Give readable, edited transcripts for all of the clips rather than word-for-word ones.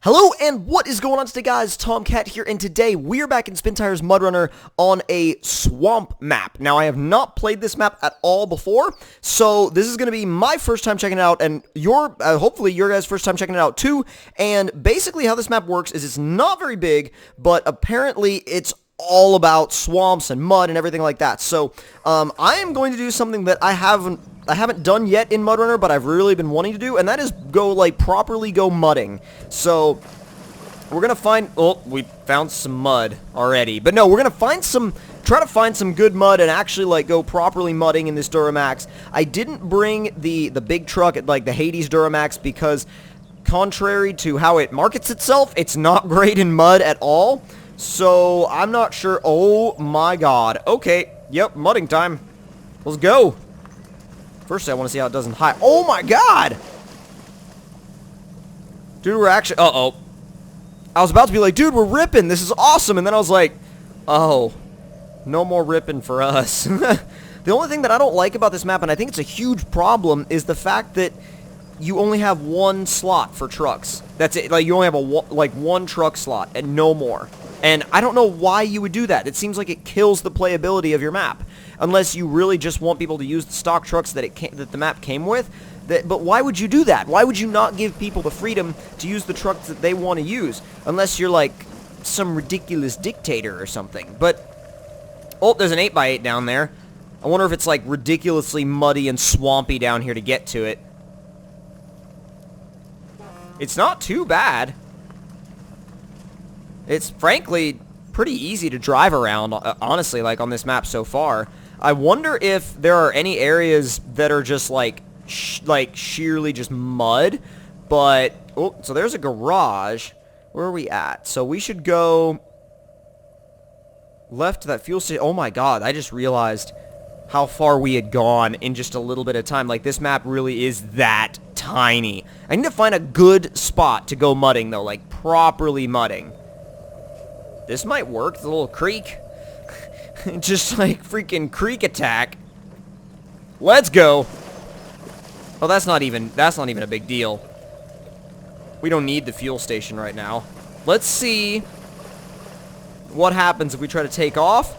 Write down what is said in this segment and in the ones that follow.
Hello and what is going on today, guys? Tomcat here, and today we are back in SpinTires Mud Runner on a swamp map. Now, I have not played this map at all before, so this is going to be my first time checking it out, and hopefully your guys' first time checking it out too. And basically how this map works is it's not very big, but apparently it's all about swamps and mud and everything like that. So I am going to do something that I haven't done yet in Mud Runner, but I've really been wanting to do, and that is properly go mudding. So we're gonna find, oh, we found some mud already, but no, we're gonna try to find some good mud and actually go properly mudding in this Duramax. I didn't bring the big truck, like the Hades Duramax, because contrary to how it markets itself, it's not great in mud at all. So I'm not sure. Oh my god. Okay, yep, mudding time. Let's go. First, I want to see how it does in high. Oh my god! Dude, we're actually... Uh-oh. I was about to be like, dude, we're ripping. This is awesome. And then I was like, oh, no more ripping for us. The only thing that I don't like about this map, and I think it's a huge problem, is the fact that you only have one slot for trucks. That's it. Like, you only have one truck slot and no more. And I don't know why you would do that. It seems like it kills the playability of your map. Unless you really just want people to use the stock trucks that the map came with. But why would you do that? Why would you not give people the freedom to use the trucks that they want to use? Unless you're like some ridiculous dictator or something. But, oh, there's an 8x8 down there. I wonder if it's like ridiculously muddy and swampy down here to get to it. It's not too bad. It's frankly pretty easy to drive around, honestly, like on this map so far. I wonder if there are any areas that are just like sheerly just mud. But, oh, so there's a garage. Where are we at? So we should go left to that fuel station. Oh my god, I just realized how far we had gone in just a little bit of time. Like, this map really is that tiny. I need to find a good spot to go mudding, though, like properly mudding. This might work. It's a little creek. Just like freaking creek attack. Let's go. Oh, that's not even a big deal. We don't need the fuel station right now. Let's see what happens if we try to take off,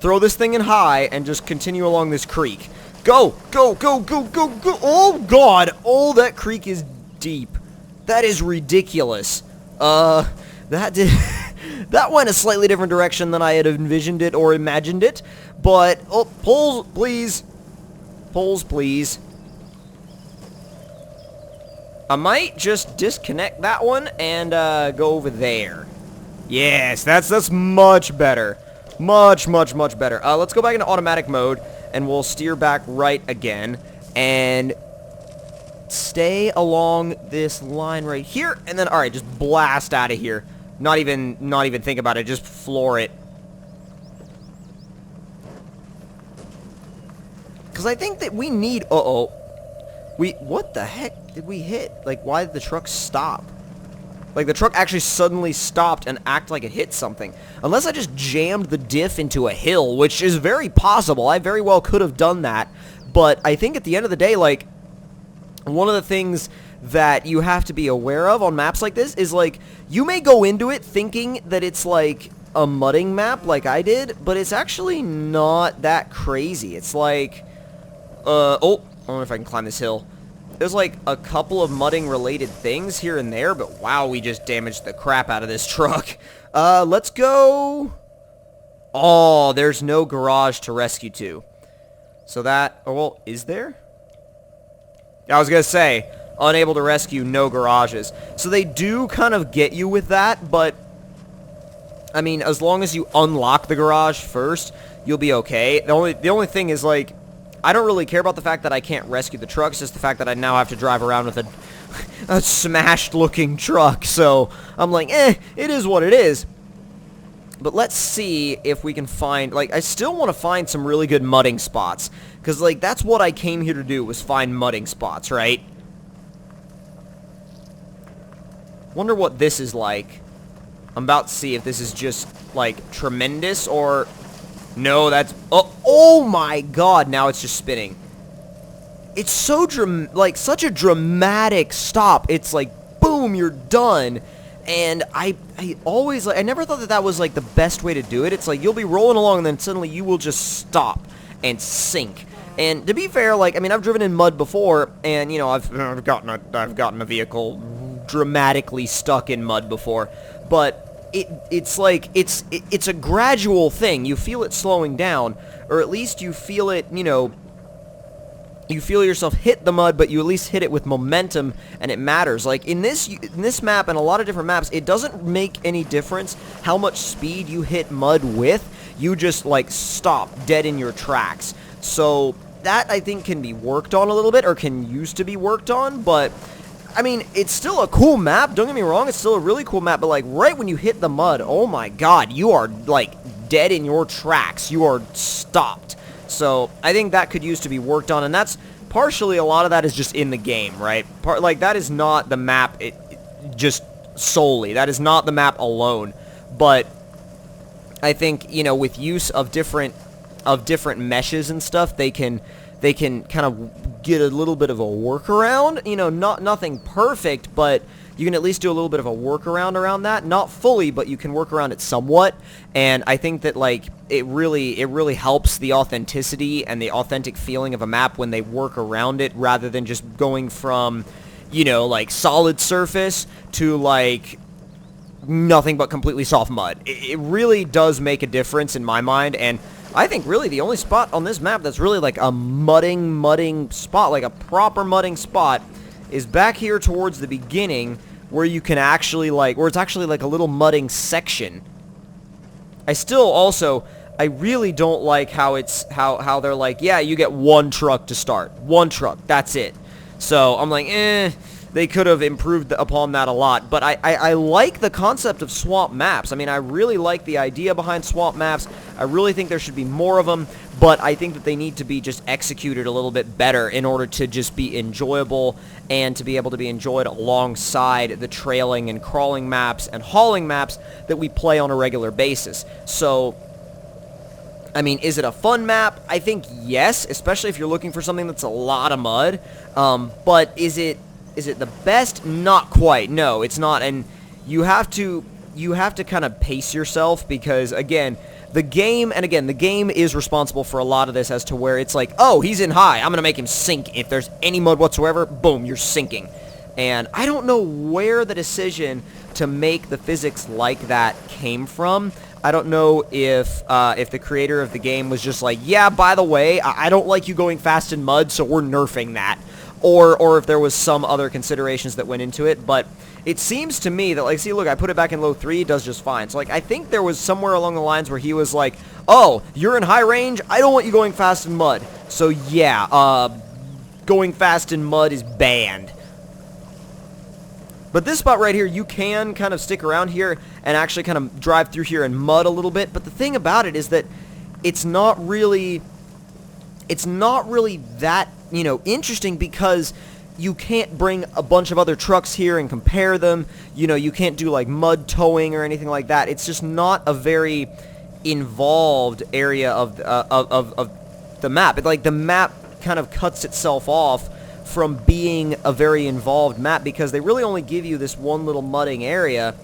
throw this thing in high, and just continue along this creek. Go, go, go, go, go, go. Oh god. Oh, that creek is deep. That is ridiculous. That went a slightly different direction than I had envisioned it or imagined it. But, oh, pulls, please. Pulls, please. I might just disconnect that one and go over there. Yes, that's much better. Much, much, much better. Let's go back into automatic mode, and we'll steer back right again. And stay along this line right here. And then, alright, just blast out of here. Not even think about it, just floor it. Because I think that we need... Uh-oh. What the heck did we hit? Like, why did the truck stop? Like, the truck actually suddenly stopped and acted like it hit something. Unless I just jammed the diff into a hill, which is very possible. I very well could have done that. But I think at the end of the day, like, one of the things that you have to be aware of on maps like this is, like, you may go into it thinking that it's like a mudding map like I did, but it's actually not that crazy. It's like, oh, I don't know if I can climb this hill. There's like a couple of mudding related things here and there, but wow, we just damaged the crap out of this truck. Let's go. Oh, there's no garage to rescue to. So that, oh, well, is there? I was gonna say, unable to rescue, no garages. So they do kind of get you with that, but I mean, as long as you unlock the garage first, you'll be okay. The only thing is, like, I don't really care about the fact that I can't rescue the truck. It's just the fact that I now have to drive around with a smashed-looking truck. So I'm like, it is what it is. But let's see if we can find, like, I still want to find some really good mudding spots. Because, like, that's what I came here to do, was find mudding spots, right? Wonder what this is like. I'm about to see if this is just, like, tremendous or... No, that's... Oh my god, now it's just spinning. It's so such a dramatic stop. It's like, boom, you're done. And I always, like, I never thought that that was, like, the best way to do it. It's like, you'll be rolling along, and then suddenly you will just stop and sink. And to be fair, like, I mean, I've driven in mud before, and, you know, I've gotten a vehicle dramatically stuck in mud before, but it's like, it's a gradual thing. You feel it slowing down, or at least you feel it, you know, you feel yourself hit the mud, but you at least hit it with momentum, and it matters. Like, in this map and a lot of different maps, it doesn't make any difference how much speed you hit mud with. You just, like, stop dead in your tracks. So, that, I think, can be worked on a little bit, or can used to be worked on, but, I mean, it's still a cool map. Don't get me wrong, it's still a really cool map, but, like, right when you hit the mud, oh my god, you are, like, dead in your tracks. You are stopped. So, I think that could use to be worked on, and that's partially, a lot of that is just in the game, right? Like, that is not the map, just solely. That is not the map alone. But I think, you know, with use of different meshes and stuff, they can kind of get a little bit of a workaround. You know, nothing perfect, but you can at least do a little bit of a workaround around that. Not fully, but you can work around it somewhat. And I think that, like, it really helps the authenticity and the authentic feeling of a map when they work around it, rather than just going from, you know, like, solid surface to, like, nothing but completely soft mud. It really does make a difference in my mind, and I think really the only spot on this map that's really like a mudding spot, like a proper mudding spot, is back here towards the beginning, where you can actually, like, where it's actually like a little mudding section. I really don't like how how they're like, yeah, you get one truck to start. One truck, that's it. So, I'm like, they could have improved upon that a lot. But I like the concept of swamp maps. I mean, I really like the idea behind swamp maps. I really think there should be more of them, but I think that they need to be just executed a little bit better in order to just be enjoyable and to be able to be enjoyed alongside the trailing and crawling maps and hauling maps that we play on a regular basis. So, I mean, is it a fun map? I think yes, especially if you're looking for something that's a lot of mud. But is it the best? Not quite. No, it's not. And you have to kind of pace yourself, because again, the game is responsible for a lot of this, as to where it's like, oh, he's in high, I'm gonna make him sink. If there's any mud whatsoever, boom, you're sinking. And I don't know where the decision to make the physics like that came from. I don't know if the creator of the game was just like, yeah, by the way, I don't like you going fast in mud, so we're nerfing that. Or if there was some other considerations that went into it, but it seems to me that, like, see, look, I put it back in low 3, it does just fine. So, like, I think there was somewhere along the lines where he was like, oh, you're in high range, I don't want you going fast in mud. So, yeah, going fast in mud is banned. But this spot right here, you can kind of stick around here and actually kind of drive through here and mud a little bit. But the thing about it is that it's not really that, you know, interesting, because you can't bring a bunch of other trucks here and compare them. You know, you can't do, like, mud towing or anything like that. It's just not a very involved area of the map. Like, the map kind of cuts itself off from being a very involved map, because they really only give you this one little mudding area,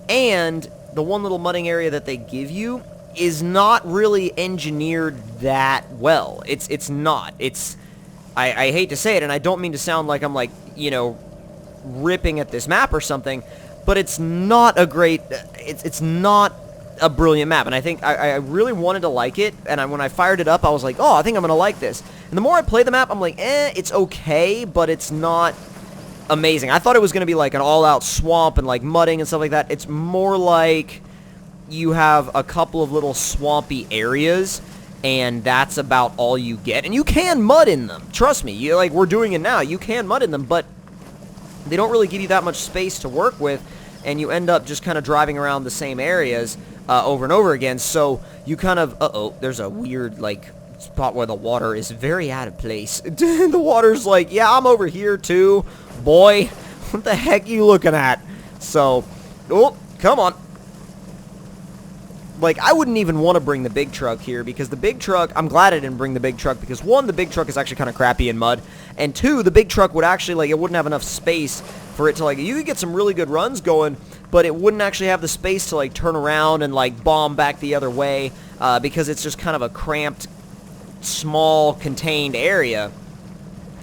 and the one little mudding area that they give you is not really engineered that well. It's not. I hate to say it, and I don't mean to sound like I'm, like, you know, ripping at this map or something, but it's not a great, it's not a brilliant map, and I think I really wanted to like it, and when I fired it up, I was like, oh, I think I'm gonna like this. And the more I play the map, I'm like, it's okay, but it's not amazing. I thought it was gonna be like an all-out swamp and, like, mudding and stuff like that. It's more like you have a couple of little swampy areas, and that's about all you get. And you can mud in them. Trust me. Like, we're doing it now. You can mud in them, but they don't really give you that much space to work with, and you end up just kind of driving around the same areas over and over again. So you kind of, there's a weird, like, spot where the water is very out of place. The water's like, yeah, I'm over here too, boy. What the heck are you looking at? So, oh, come on. Like, I wouldn't even want to bring the big truck here, because the big truck, I'm glad I didn't bring the big truck, because one, the big truck is actually kind of crappy in mud, and two, the big truck would actually, like, it wouldn't have enough space for it to, like, you could get some really good runs going, but it wouldn't actually have the space to, like, turn around and, like, bomb back the other way, because it's just kind of a cramped, small, contained area.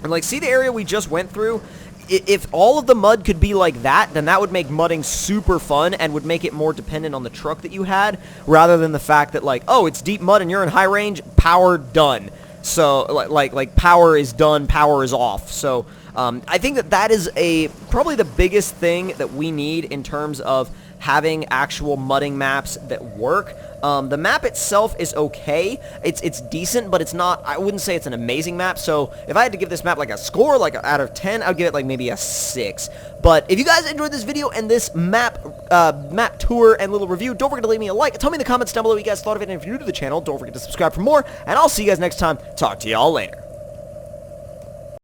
And, like, see the area we just went through? If all of the mud could be like that, then that would make mudding super fun and would make it more dependent on the truck that you had, rather than the fact that, like, oh, it's deep mud and you're in high range, power done. So, like power is done, power is off. So, I think that is probably the biggest thing that we need in terms of having actual mudding maps that work. The map itself is okay. It's decent, but it's not, I wouldn't say it's an amazing map. So if I had to give this map like a score, like out of 10, I would give it like maybe a 6. But if you guys enjoyed this video and this map tour and little review, don't forget to leave me a like. Tell me in the comments down below what you guys thought of it. And if you're new to the channel, don't forget to subscribe for more. And I'll see you guys next time. Talk to y'all later.